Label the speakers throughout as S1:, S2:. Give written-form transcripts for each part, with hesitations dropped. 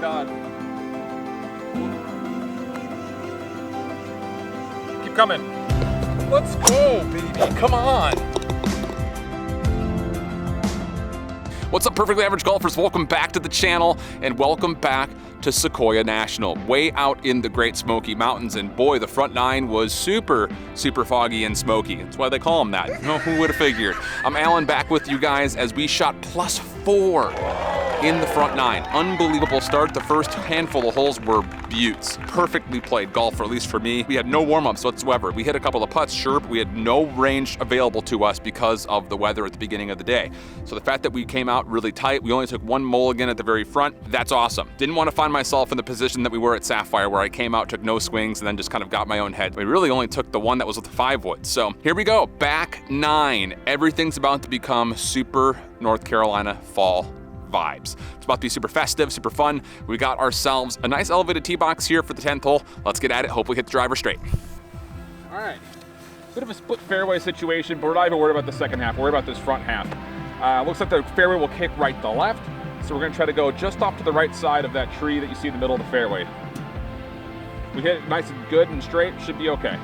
S1: God. Keep coming. Let's go, baby. Come on. What's up, perfectly average golfers? Welcome back to the channel and welcome back to Sequoyah National, way out in the Great Smoky Mountains. And boy, the front nine was super foggy and smoky. That's why they call them that. You know, who would have figured? I'm Alan, back with you guys as we shot +4 in the front nine. Unbelievable start. The first handful of holes were beauts. Perfectly played golf, or at least for me. We had no warm-ups whatsoever. We hit a couple of putts, sure, but we had no range available to us because of the weather at the beginning of the day. So the fact that we came out really tight, we only took one mulligan at the very front, that's awesome. Didn't want to find myself in the position that we were at Sapphire, where I came out, took no swings, and then just kind of got my own head. We really only took the one that was with the 5-wood. So here we go, back nine. Everything's about to become super North Carolina fall vibes. It's about to be super festive, super fun. We got ourselves a nice elevated tee box here for the 10th hole. Let's get at it, hopefully hit the driver straight. All right, bit of a split fairway situation, but we're not even worried about the second half. We're worried about this front half. Looks like the fairway will kick right to left, so we're gonna try to go just off to the right side of that tree that you see in the middle of the fairway. We hit it nice and good and straight, should be okay.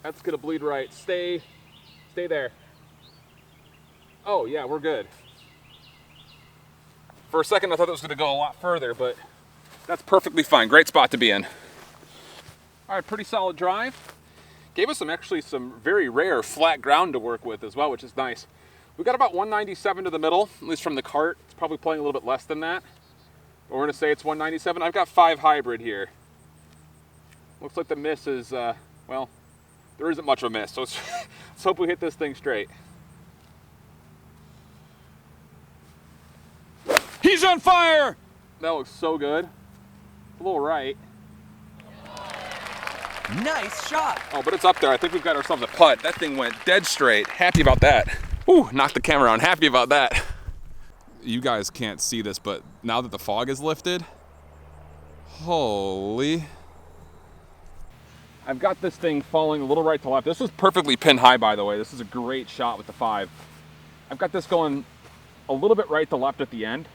S1: That's gonna bleed right. Stay there. Oh yeah, we're good. For a second I thought it was gonna go a lot further, but that's perfectly fine. Great spot to be in. All right, pretty solid drive. Gave us actually some very rare flat ground to work with as well, which is nice. We got about 197 to the middle, at least from the cart. It's probably playing a little bit less than that, but we're gonna say it's 197. I've got 5 hybrid here. Looks like the miss is, well, there isn't much of a miss, so let's hope we hit this thing straight. He's on fire! That looks so good. A little right.
S2: Nice shot.
S1: Oh, but it's up there. I think we've got ourselves a putt. That thing went dead straight. Happy about that. Ooh, knocked the camera on. Happy about that. You guys can't see this, but now that the fog is lifted, holy. I've got this thing falling a little right to left. This was perfectly pin high, by the way. This is a great shot with the 5. I've got this going a little bit right to left at the end,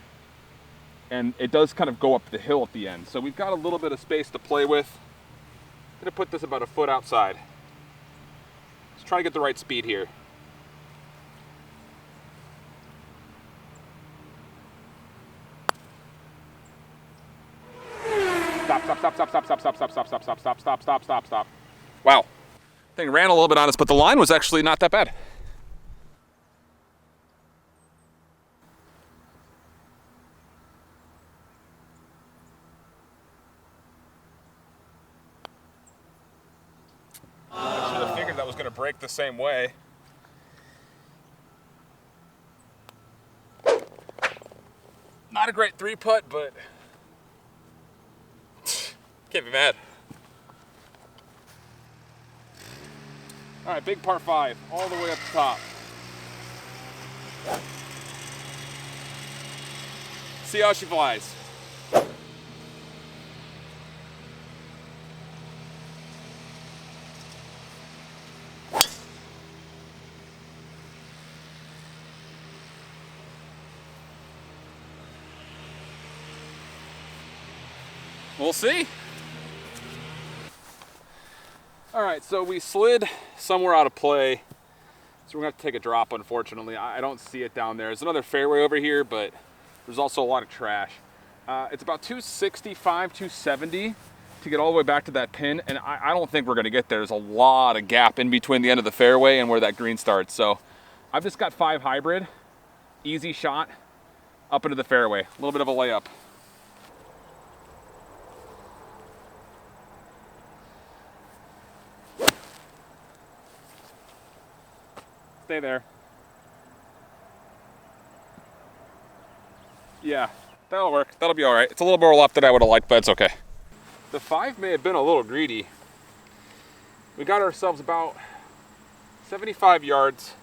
S1: and it does kind of go up the hill at the end. So we've got a little bit of space to play with. I'm gonna put this about a foot outside. Let's try to get the right speed here. Stop. Wow. Thing ran a little bit on us, but the line was actually not that bad. I should have figured that was going to break the same way. Not a great 3-putt, but can't be mad. All right, big par 5, all the way up the top. See how she flies. We'll see. All right, so we slid somewhere out of play, so we're gonna have to take a drop, unfortunately. I don't see it down there. There's another fairway over here, but there's also a lot of trash. It's about 265, 270 to get all the way back to that pin, and I don't think we're gonna get there. There's a lot of gap in between the end of the fairway and where that green starts. So I've just got 5 hybrid, easy shot, up into the fairway. A little bit of a layup. Stay there. Yeah, that'll work. That'll be all right. It's a little more left than I would have liked, but it's okay. The 5 may have been a little greedy. We got ourselves about 75 yards.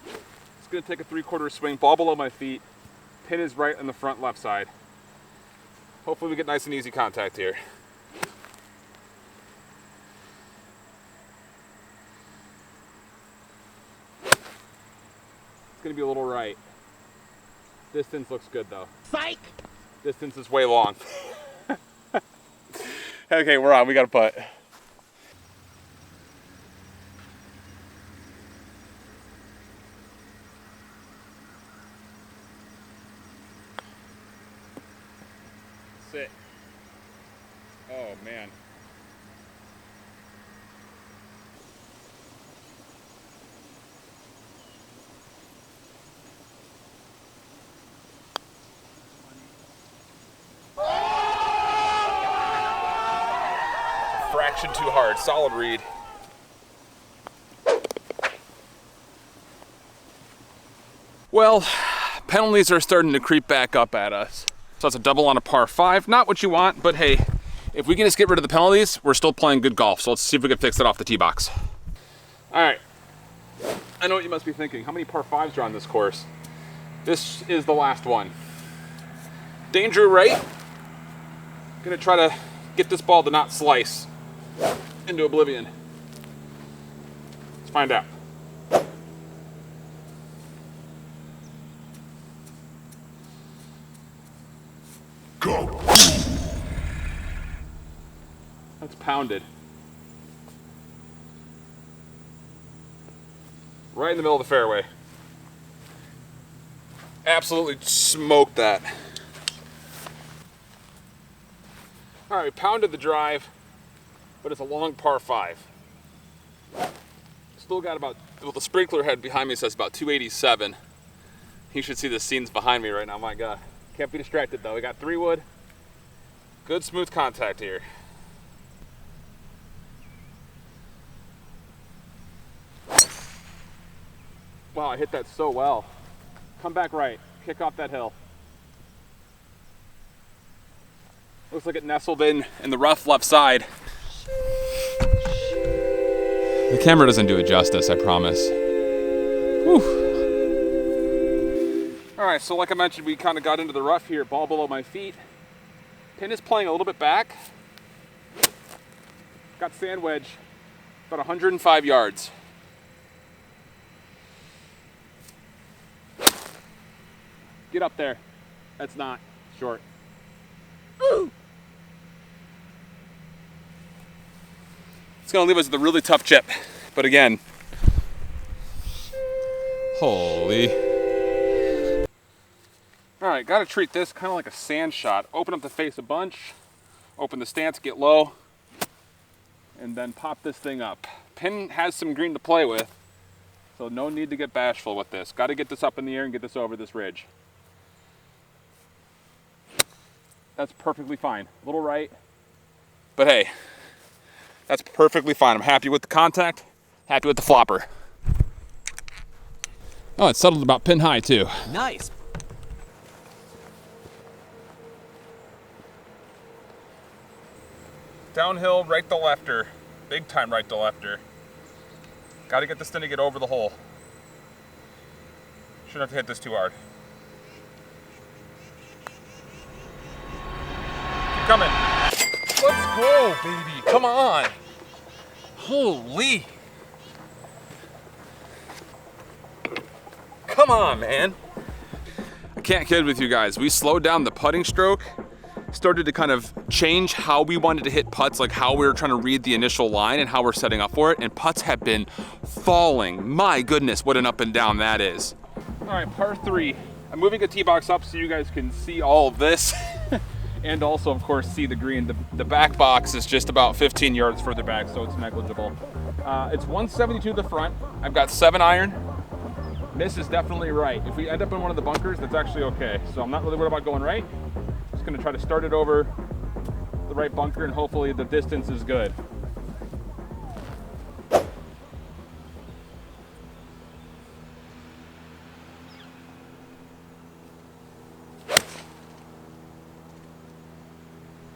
S1: It's gonna take a 3/4 swing, ball below my feet. Pin is right on the front left side. Hopefully we get nice and easy contact here. It's gonna be a little right. Distance looks good though.
S2: Psych!
S1: Distance is way long. Okay, we're on. We got a putt. Sit. Oh man. Fraction too hard. Solid read. Well, penalties are starting to creep back up at us. So it's a double on a par 5. Not what you want, but hey, if we can just get rid of the penalties, we're still playing good golf. So let's see if we can fix it off the tee box. All right. I know what you must be thinking. How many par 5s are on this course? This is the last one. Danger right. Gonna try to get this ball to not slice into oblivion. Let's find out. Go. That's pounded. Right in the middle of the fairway. Absolutely smoked that. All right, we pounded the drive, but it's a long par 5. Still got about, well, the sprinkler head behind me says about 287. You should see the scenes behind me right now, my God. Can't be distracted though. We got 3 wood. Good smooth contact here. Wow, I hit that so well. Come back right, kick off that hill. Looks like it nestled in the rough left side. The camera doesn't do it justice, I promise. Whew. All right, so like I mentioned, we kind of got into the rough here, ball below my feet. Pin is playing a little bit back. Got sand wedge, about 105 yards. Get up there. That's not short. Ooh. It's gonna leave us with a really tough chip, but again, holy. All right, gotta treat this kind of like a sand shot. Open up the face a bunch, open the stance, get low, and then pop this thing up. Pin has some green to play with, so no need to get bashful with this. Gotta get this up in the air and get this over this ridge. That's perfectly fine. A little right, but hey, that's perfectly fine. I'm happy with the contact, happy with the flopper. Oh, it settled about pin high too.
S2: Nice.
S1: Downhill, right to lefter. Big time right to lefter. Got to get this thing to get over the hole. Shouldn't have to hit this too hard. Keep coming. Let's go, baby. Come on. Holy. Come on, man. I can't kid with you guys. We slowed down the putting stroke, started to kind of change how we wanted to hit putts, like how we were trying to read the initial line and how we're setting up for it, and putts have been falling. My goodness, what an up and down that is. All right, par 3. I'm moving a tee box up so you guys can see all of this and also, of course, see the green. The back box is just about 15 yards further back, so it's negligible. It's 172 to the front. I've got 7 iron. This is definitely right. If we end up in one of the bunkers, that's actually okay. So I'm not really worried about going right. Just gonna try to start it over the right bunker and hopefully the distance is good.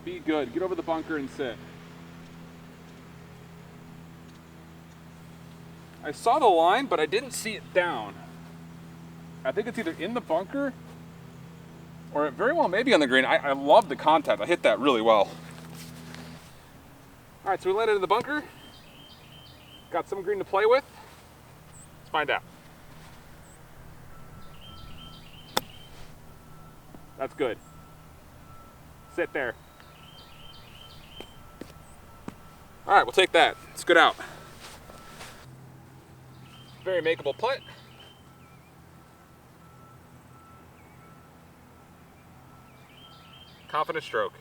S1: Be good, get over the bunker and sit. I saw the line, but I didn't see it down. I think it's either in the bunker or it very well may be on the green. I love the contact. I hit that really well. All right, so we landed in the bunker. Got some green to play with. Let's find out. That's good. Sit there. All right, we'll take that. It's good out. Very makeable putt. Confident stroke.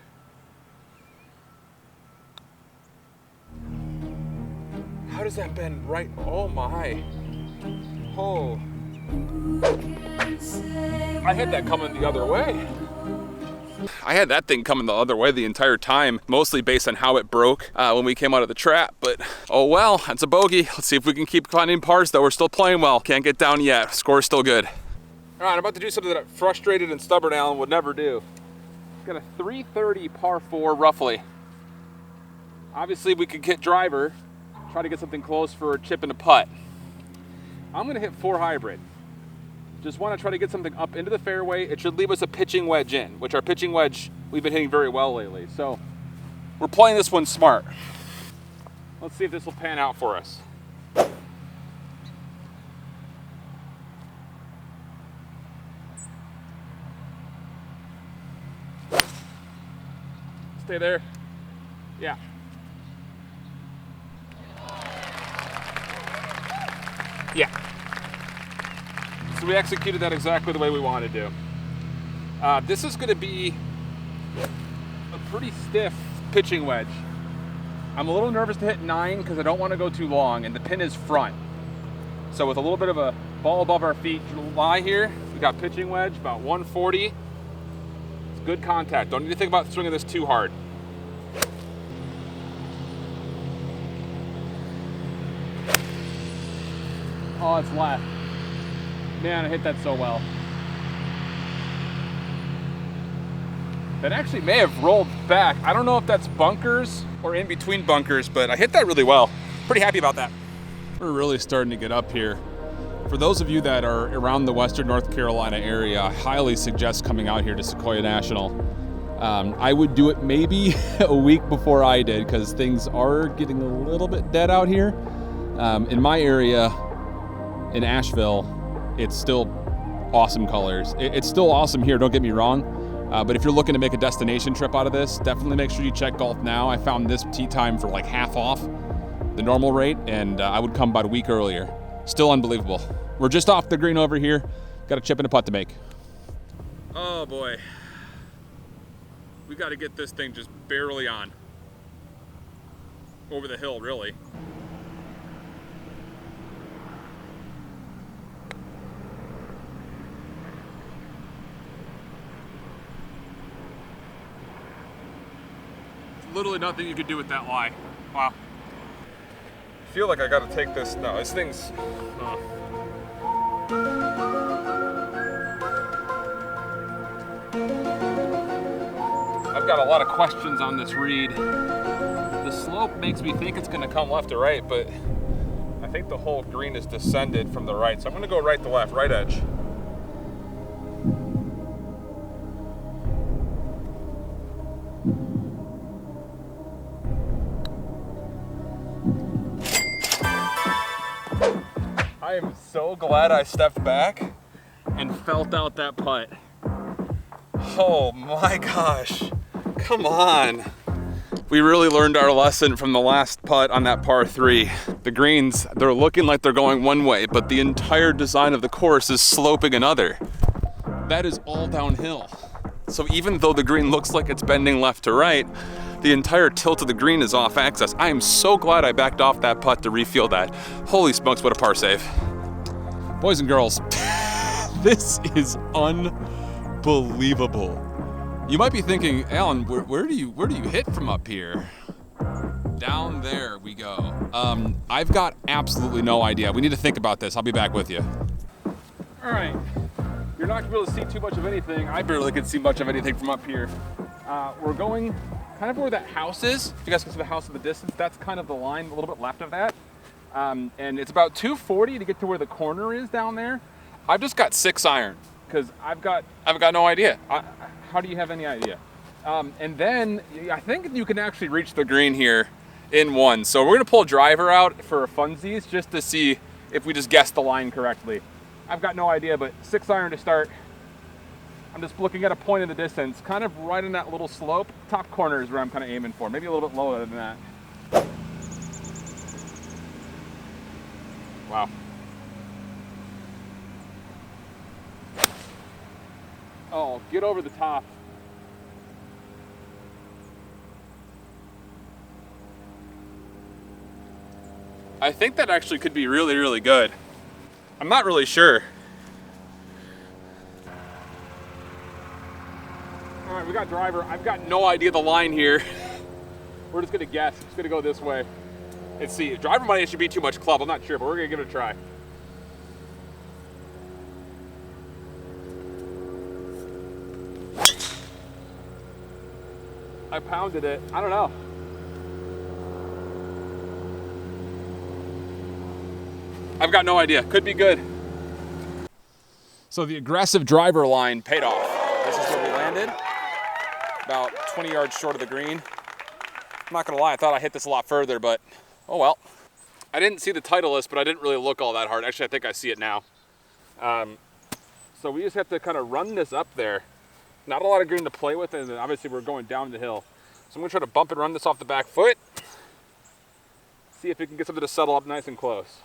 S1: How does that bend right? Oh my. Oh. I had that coming the other way. I had that thing coming the other way the entire time, mostly based on how it broke when we came out of the trap, but oh well, that's a bogey. Let's see if we can keep finding pars though. We're still playing well. Can't get down yet. Score's still good. All right, I'm about to do something that frustrated and stubborn Alan would never do. Got a 330 par 4 roughly. Obviously we could get driver, try to get something close for a chip and a putt. I'm gonna hit 4 hybrid. Just want to try to get something up into the fairway. It should leave us a pitching wedge in, which our pitching wedge we've been hitting very well lately. So we're playing this one smart. Let's see if this will pan out for us. Stay there. Yeah. Yeah. So we executed that exactly the way we wanted to. This is going to be a pretty stiff pitching wedge. I'm a little nervous to hit 9 because I don't want to go too long, and the pin is front. So with a little bit of a ball above our feet to lie here, we got pitching wedge about 140. It's good contact. Don't need to think about swinging this too hard. Oh, it's left. Man, I hit that so well. That actually may have rolled back. I don't know if that's bunkers or in between bunkers, but I hit that really well. Pretty happy about that. We're really starting to get up here. For those of you that are around the Western North Carolina area, I highly suggest coming out here to Sequoyah National. I would do it maybe a week before I did because things are getting a little bit dead out here. In my area, in Asheville, it's still awesome colors. It's still awesome here, don't get me wrong. But if you're looking to make a destination trip out of this, definitely make sure you check Golf Now. I found this tee time for like half off the normal rate, and I would come about a week earlier. Still unbelievable. We're just off the green over here. Got a chip and a putt to make. Oh boy. We got to get this thing just barely on. Over the hill, really. Literally nothing you could do with that lie. Wow. I feel like I gotta take this. No, this thing's. I've got a lot of questions on this read. The slope makes me think it's gonna come left to right, but I think the whole green is descended from the right. So I'm gonna go right to left, right edge. I am so glad I stepped back and felt out that putt. Oh my gosh, come on. We really learned our lesson from the last putt on that par 3. The greens, they're looking like they're going one way, but the entire design of the course is sloping another. That is all downhill. So even though the green looks like it's bending left to right, the entire tilt of the green is off axis. I am so glad I backed off that putt to refield that. Holy smokes, what a par save. Boys and girls, this is unbelievable. You might be thinking, Alan, where do you hit from up here? Down there we go. I've got absolutely no idea. We need to think about this. I'll be back with you. All right. You're not gonna be able to see too much of anything. I barely could see much of anything from up here. We're going kind of where that house is. If you guys can see the house in the distance, that's kind of the line a little bit left of that. And it's about 240 to get to where the corner is down there. I've just got 6 iron because I've got no idea. How do you have any idea? And then I think you can actually reach the green here in 1. So we're gonna pull a driver out for funsies just to see if we just guessed the line correctly. I've got no idea, but 6 iron to start. I'm just looking at a point in the distance, kind of right in that little slope. Top corner is where I'm kind of aiming for, maybe a little bit lower than that. Wow. Oh, get over the top. I think that actually could be really, really good. I'm not really sure. All right, we got driver. I've got no idea the line here. We're just gonna guess. It's gonna go this way. Let's see. Driver might actually be too much club. I'm not sure, but we're gonna give it a try. I pounded it. I don't know. I've got no idea. Could be good. So the aggressive driver line paid off. This is where we landed. About 20 yards short of the green. I'm not gonna lie, I thought I hit this a lot further, but oh well. I didn't see the Titleist, but I didn't really look all that hard. Actually, I think I see it now. So we just have to kind of run this up there. Not a lot of green to play with, and obviously we're going down the hill. So I'm gonna try to bump and run this off the back foot. See if we can get something to settle up nice and close.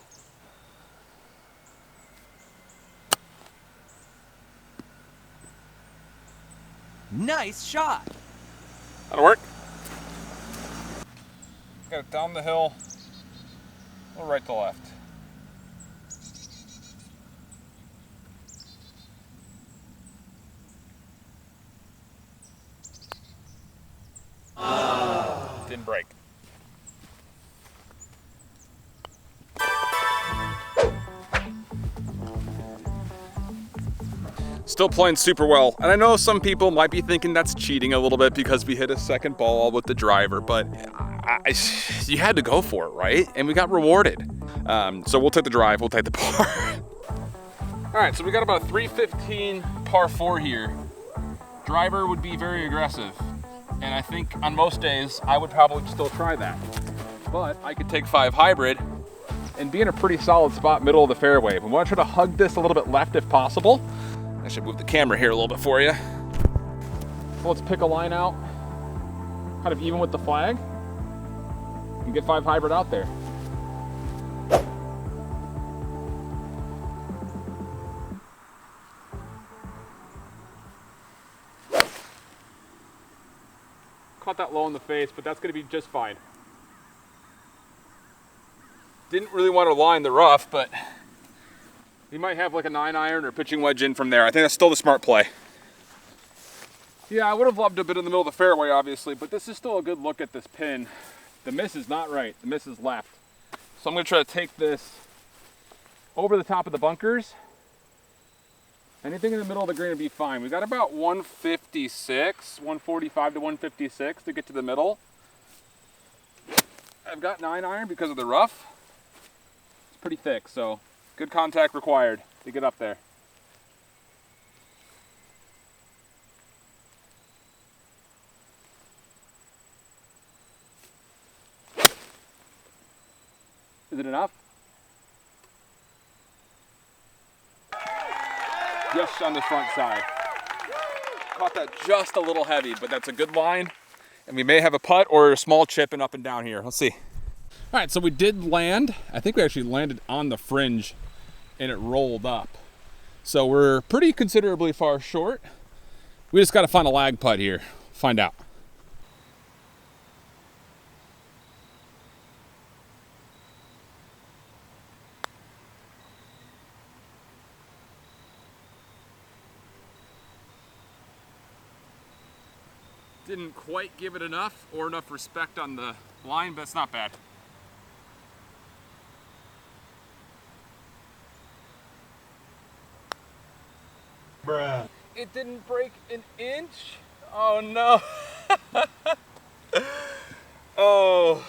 S2: Nice shot.
S1: That'll work. Got it down the hill, a little right to left. Didn't break. Still playing super well. And I know some people might be thinking that's cheating a little bit because we hit a second ball with the driver, but you had to go for it, right? And we got rewarded. So we'll take the drive, we'll take the par. All right, so we got about a 315 par 4 here. Driver would be very aggressive. And I think on most days, I would probably still try that. But I could take 5 hybrid and be in a pretty solid spot middle of the fairway. If we want to try to hug this a little bit left if possible, I should move the camera here a little bit for you. So let's pick a line out, kind of even with the flag, and get 5 hybrid out there. Caught that low in the face, but that's gonna be just fine. Didn't really want to line the rough, but you might have like a 9-iron or pitching wedge in from there. I think that's still the smart play. Yeah, I would have loved a bit in the middle of the fairway, obviously, but this is still a good look at this pin. The miss is not right, the miss is left. So I'm gonna try to take this over the top of the bunkers. Anything in the middle of the green would be fine. We got about 156, 145 to 156 to get to the middle. I've got 9-iron because of the rough. It's pretty thick, so good contact required to get up there. Is it enough? Just on the front side. Caught that just a little heavy, but that's a good line. And we may have a putt or a small chip and up and down here. Let's see. All right, so we did land. I think we actually landed on the fringe and it rolled up. So we're pretty considerably far short. We just got to find a lag putt here. Find out. Didn't quite give it enough or enough respect on the line, but it's not bad.
S2: Bruh.
S1: It didn't break an inch? Oh no. Oh.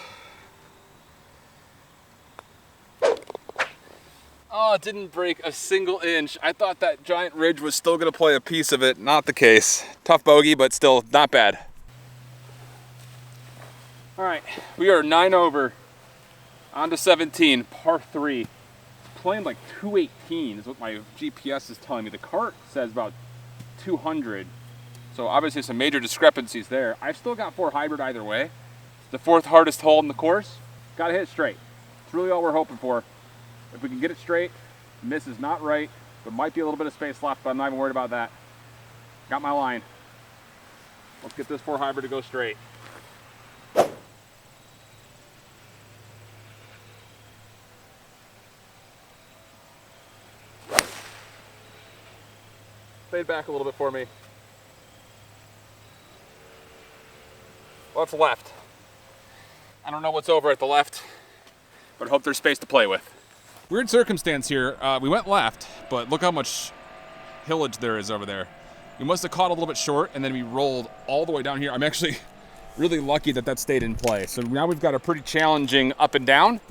S1: Oh, it didn't break a single inch. I thought that giant ridge was still gonna play a piece of it. Not the case. Tough bogey, but still not bad. All right, we are 9 over, on to 17, par 3. Playing like 218 is what my GPS is telling me. The cart says about 200. So obviously some major discrepancies there. I've still got 4 hybrid either way. It's the 4th hardest hole in the course. Gotta hit it straight. It's really all we're hoping for. If we can get it straight, miss is not right. There might be a little bit of space left, but I'm not even worried about that. Got my line. Let's get this 4 hybrid to go straight. Fade back a little bit for me. What's left? I don't know what's over at the left, but I hope there's space to play with. Weird circumstance here. We went left, but look how much hillage there is over there. We must have caught a little bit short, and then we rolled all the way down here. I'm actually really lucky that that stayed in play. So now we've got a pretty challenging up and down.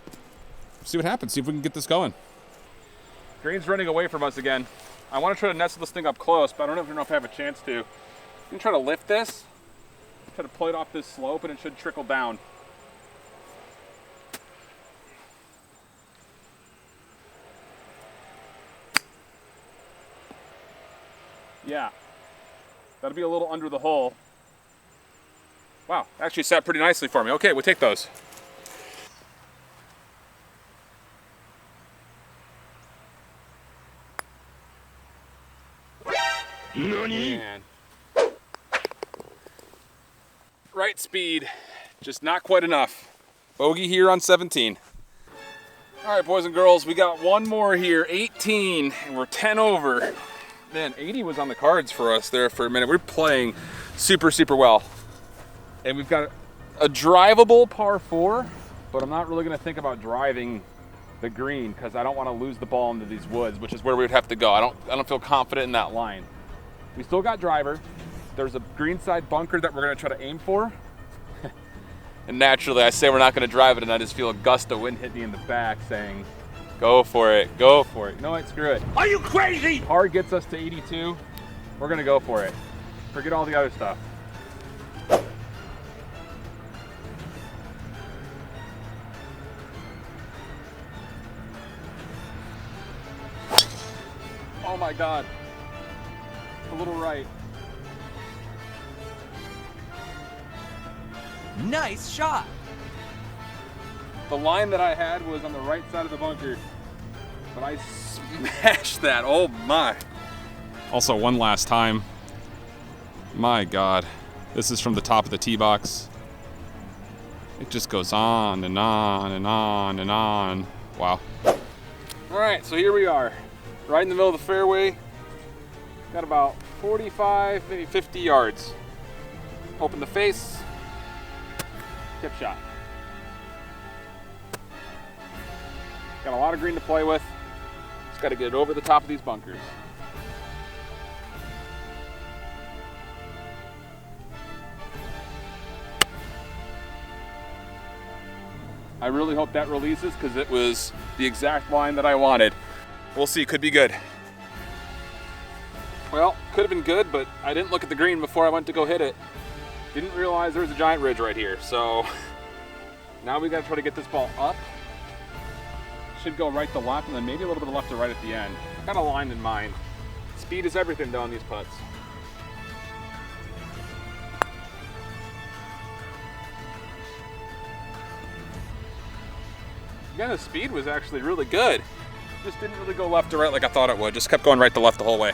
S1: See what happens, see if we can get this going. Green's running away from us again. I want to try to nestle this thing up close, but I don't know if I have a chance to. I'm gonna try to lift this, try to pull it off this slope, and it should trickle down. Yeah, that'll be a little under the hole. Wow, actually sat pretty nicely for me. Okay, we'll take those. Man. Right speed, just not quite enough. Bogey here on 17. All right, boys and girls, we got one more here, 18, and we're 10 over. Man, 80 was on the cards for us there for a minute. We're playing super, super well. And we've got a drivable par 4, but I'm not really gonna think about driving the green because I don't want to lose the ball into these woods, which is where we would have to go. I don't feel confident in that line. We still got driver. There's a greenside bunker that we're gonna try to aim for. And naturally, I say we're not gonna drive it, and I just feel a gust of wind hit me in the back saying, go for it, go for it. You know what, screw it.
S2: Are you crazy?
S1: Par gets us to 82. We're gonna go for it. Forget all the other stuff. Oh my God. A little right.
S2: Nice shot.
S1: The line that I had was on the right side of the bunker, but I smashed that. Oh my. Also, one last time. My God. This is from the top of the tee box. It just goes on and on and on and on. Wow. All right, so here we are. Right in the middle of the fairway. Got about 45, maybe 50 yards. Open the face. Tip shot. Got a lot of green to play with. Just got to get it over the top of these bunkers. I really hope that releases because it was the exact line that I wanted. We'll see, could be good. Well, could have been good, but I didn't look at the green before I went to go hit it. Didn't realize there was a giant ridge right here. So now we got to try to get this ball up. Should go right to left and then maybe a little bit of left to right at the end. Got a line in mind. Speed is everything though on these putts. Again, the speed was actually really good. Just didn't really go left to right like I thought it would. Just kept going right to left the whole way.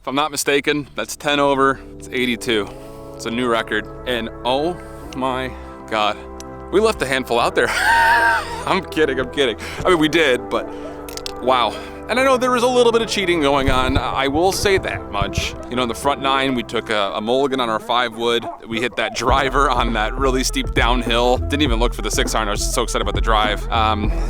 S1: If I'm not mistaken, that's 10 over, it's 82. It's a new record. And oh my God, we left a handful out there. I'm kidding. I mean, we did, but wow. And I know there was a little bit of cheating going on. I will say that much. You know, in the front 9, we took a mulligan on our 5-wood. We hit that driver on that really steep downhill. Didn't even look for the 6-iron. I was so excited about the drive.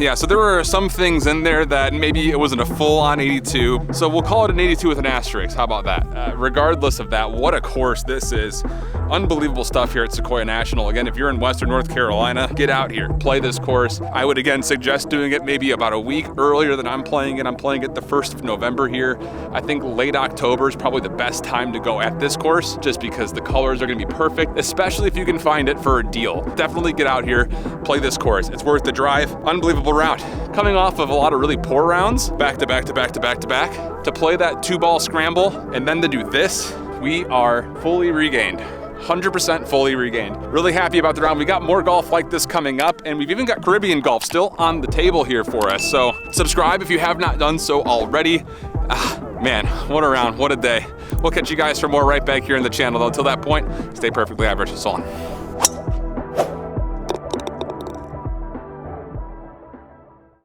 S1: Yeah, so there were some things in there that maybe it wasn't a full-on 82. So we'll call it an 82 with an asterisk. How about that? Regardless of that, what a course this is. Unbelievable stuff here at Sequoyah National. Again, if you're in Western North Carolina, get out here, play this course. I would again suggest doing it maybe about a week earlier than I'm playing it. I'm playing it the 1st of November here. I think late October is probably the best time to go at this course, just because the colors are gonna be perfect, especially if you can find it for a deal. Definitely get out here, play this course. It's worth the drive. Unbelievable round. Coming off of a lot of really poor rounds, back to back to back to back to back, to play that 2-ball scramble and then to do this, we are fully regained. 100% fully regained. Really happy about the round. We got more golf like this coming up, and we've even got Caribbean golf still on the table here for us. So subscribe if you have not done so already. Man, what a round, what a day. We'll catch you guys for more right back here in the channel. Until that point, stay perfectly average. So long.